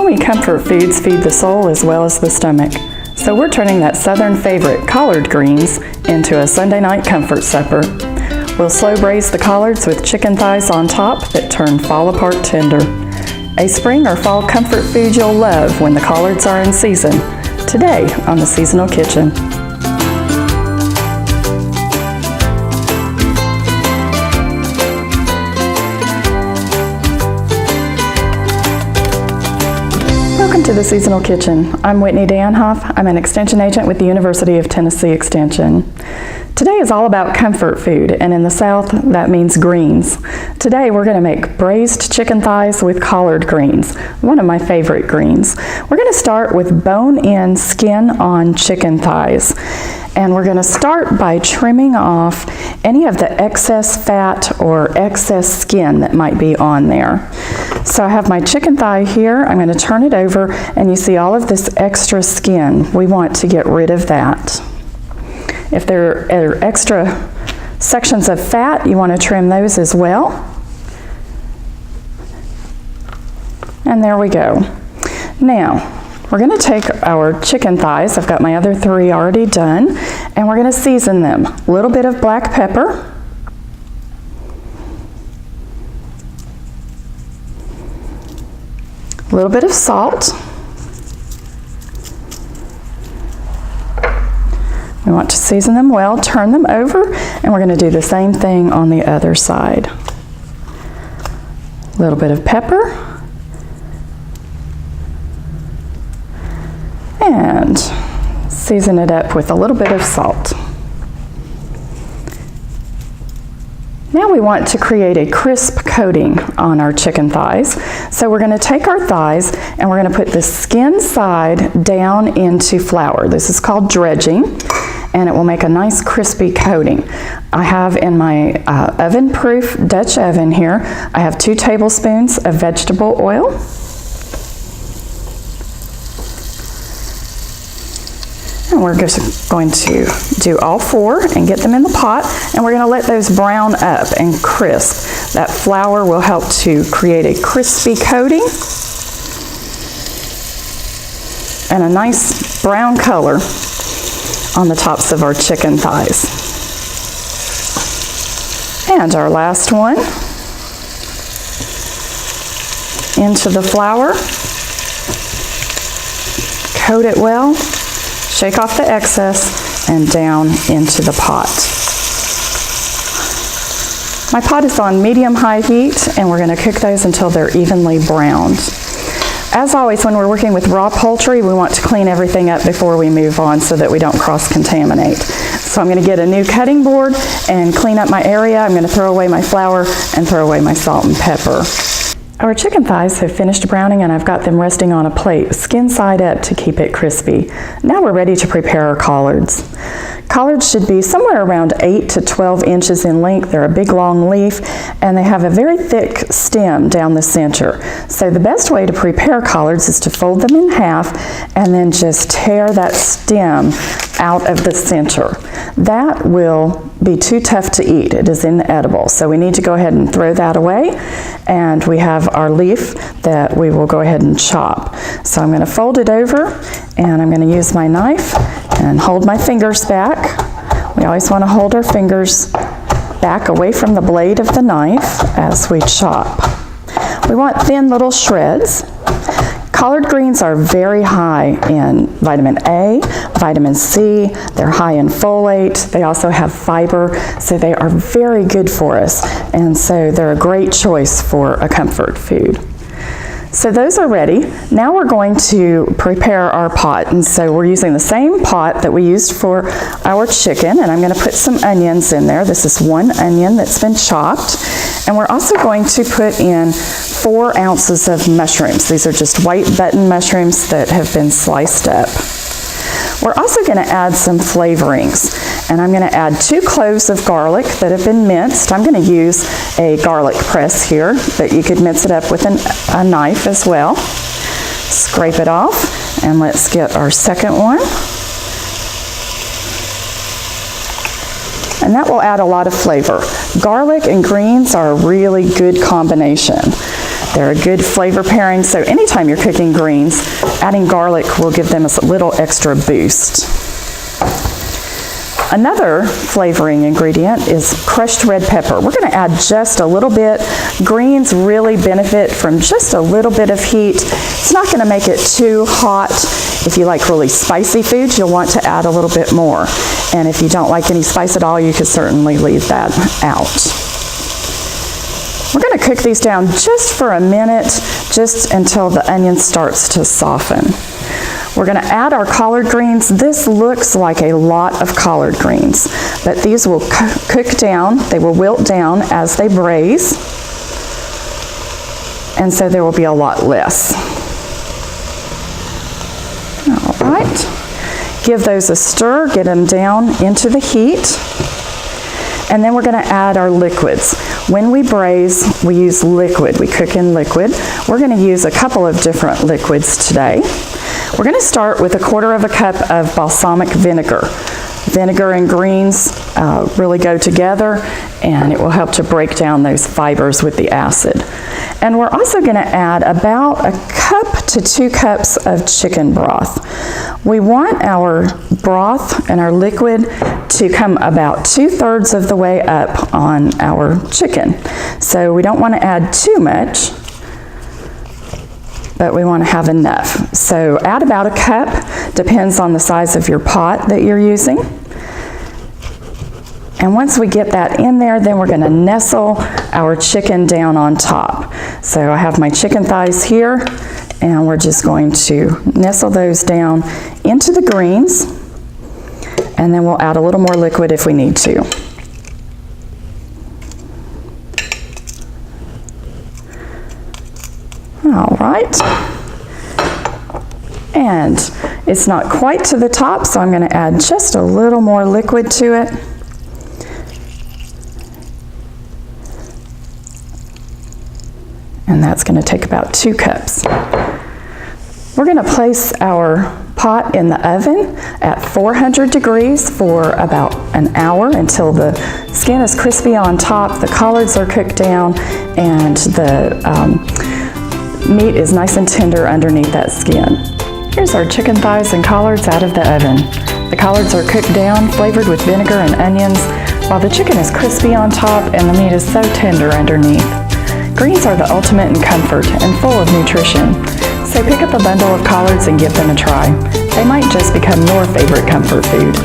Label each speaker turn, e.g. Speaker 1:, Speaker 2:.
Speaker 1: told me comfort foods feed the soul as well as the stomach. So we're turning that southern favorite, collard greens, into a Sunday night comfort supper. We'll slow braise the collards with chicken thighs on top that turn fall-apart tender. A spring or fall comfort food you'll love when the collards are in season. Today on the Seasonal Kitchen. Welcome to the Seasonal Kitchen. I'm Whitney Danhoff. I'm an Extension Agent with the University of Tennessee Extension. Today is all about comfort food, and in the South, that means greens. Today we're going to make braised chicken thighs with collard greens, one of my favorite greens. We're going to start with bone-in, skin-on chicken thighs. And we're going to start by trimming off any of the excess fat or excess skin that might be on there. So I have my chicken thigh here. I'm going to turn it over, and you see all of this extra skin. We want to get rid of that. If there are extra sections of fat, you want to trim those as well. And there we go. Now, we're going to take our chicken thighs, I've got my other three already done, and we're going to season them. A little bit of black pepper, a little bit of salt. We want to season them well, turn them over, and we're going to do the same thing on the other side. A little bit of pepper. And season it up with a little bit of salt. Now we want to create a crisp coating on our chicken thighs. So we're going to take our thighs and we're going to put the skin side down into flour. This is called dredging, and it will make a nice crispy coating. I have in my oven-proof Dutch oven here, I have 2 tablespoons of vegetable oil. And we're just going to do all 4 and get them in the pot, and we're going to let those brown up and crisp. That flour will help to create a crispy coating and a nice brown color on the tops of our chicken thighs. And our last one into the flour. Coat it well. Shake off the excess and down into the pot. My pot is on medium-high heat, and we're going to cook those until they're evenly browned. As always, when we're working with raw poultry, we want to clean everything up before we move on so that we don't cross-contaminate. So I'm going to get a new cutting board and clean up my area. I'm going to throw away my flour and throw away my salt and pepper. Our chicken thighs have finished browning, and I've got them resting on a plate, skin side up to keep it crispy. Now we're ready to prepare our collards. Collards should be somewhere around 8 to 12 inches in length. They're a big long leaf, and they have a very thick stem down the center. So the best way to prepare collards is to fold them in half and then just tear that stem out of the center. That will be too tough to eat. It is inedible. So we need to go ahead and throw that away, and we have our leaf that we will go ahead and chop. So I'm going to fold it over, and I'm going to use my knife and hold my fingers back. We always want to hold our fingers back away from the blade of the knife as we chop. We want thin little shreds. Collard greens are very high in vitamin A, vitamin C, they're high in folate, they also have fiber, so they are very good for us, and so they're a great choice for a comfort food. So those are ready. Now we're going to prepare our pot, and so we're using the same pot that we used for our chicken, and I'm going to put some onions in there. This is 1 onion that's been chopped, and we're also going to put in 4 ounces of mushrooms. These are just white button mushrooms that have been sliced up. We're also going to add some flavorings, and I'm going to add 2 cloves of garlic that have been minced. I'm going to use a garlic press here, but you could mince it up with a knife as well. Scrape it off, and let's get our second one. And that will add a lot of flavor. Garlic and greens are a really good combination. They're a good flavor pairing, so anytime you're cooking greens, adding garlic will give them a little extra boost. Another flavoring ingredient is crushed red pepper. We're going to add just a little bit. Greens really benefit from just a little bit of heat. It's not going to make it too hot. If you like really spicy foods, you'll want to add a little bit more. And if you don't like any spice at all, you could certainly leave that out. We're going to cook these down just for a minute, just until the onion starts to soften. We're going to add our collard greens. This looks like a lot of collard greens, but these will cook down. They will wilt down as they braise, and so there will be a lot less. All right. Give those a stir, get them down into the heat, and then we're going to add our liquids. When we braise, we use liquid. We cook in liquid. We're going to use a couple of different liquids today. We're going to start with 1/4 cup of balsamic vinegar. Vinegar and greens really go together, and it will help to break down those fibers with the acid. And we're also going to add about 1 cup to 2 cups of chicken broth. We want our broth and our liquid to come about 2/3 of the way up on our chicken. So we don't want to add too much, but we want to have enough. So add about 1 cup, depends on the size of your pot that you're using. And once we get that in there, then we're going to nestle our chicken down on top. So I have my chicken thighs here, and we're just going to nestle those down into the greens, and then we'll add a little more liquid if we need to. All right, and it's not quite to the top, so I'm going to add just a little more liquid to it. And that's going to take about 2 cups. We're going to place our pot in the oven at 400 degrees for about an hour until the skin is crispy on top, the collards are cooked down, and the meat is nice and tender underneath that skin. Here's our chicken thighs and collards out of the oven. The collards are cooked down, flavored with vinegar and onions, while the chicken is crispy on top and the meat is so tender underneath. Greens are the ultimate in comfort and full of nutrition, so pick up a bundle of collards and give them a try. They might just become your favorite comfort food.